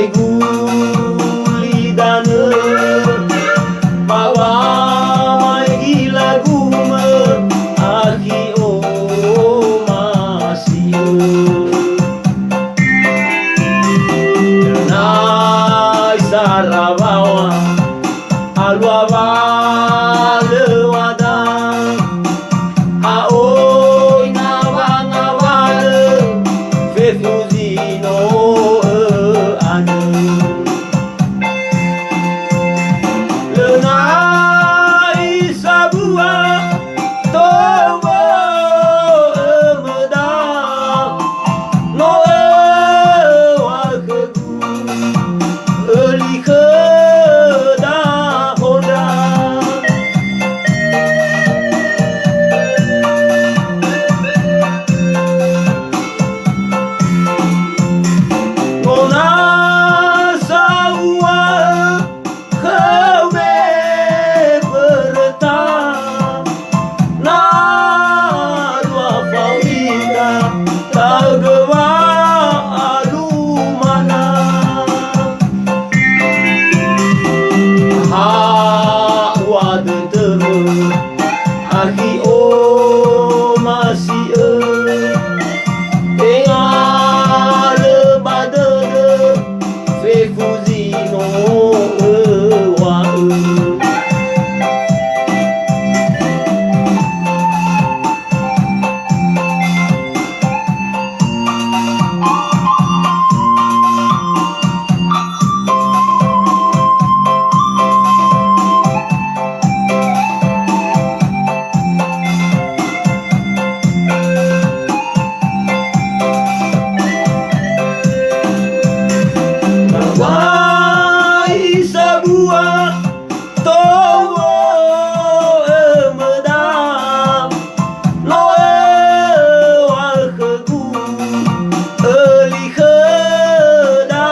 Oi gulidana bawa mai gila guma aki o masio nai sarabawa alwa lewada aoi nawa fefuzino ane lenai sabua tomo emeda noe wakegu elike da honda nona sawa kame berta na dua faida tagawa alumana ha wad temu aki o masih tengah badana fefuzino wa wai sabua tomo emeda noe wakegu elike da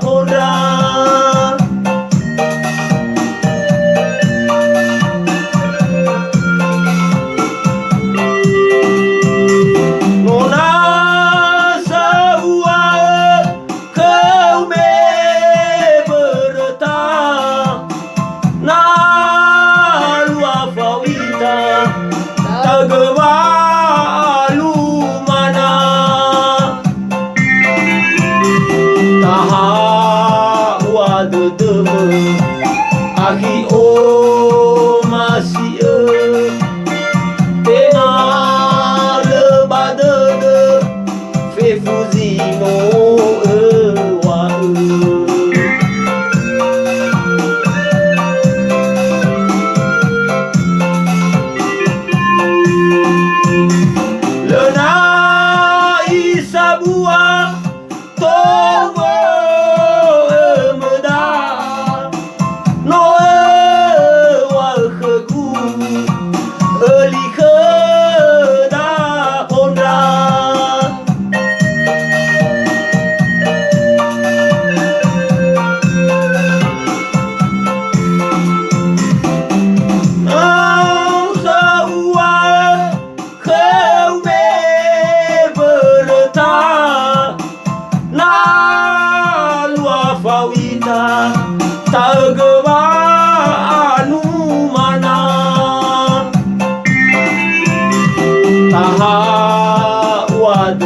honda nona sawa kau me berta na lua fawita tagawa alumana taha wad temu aki o masih tengah lebadana fefuzino wa lenai sabua tomo emeda noe wakegu elike da honda sawa kau me berta na lua fawita tagawa anu mana taha wad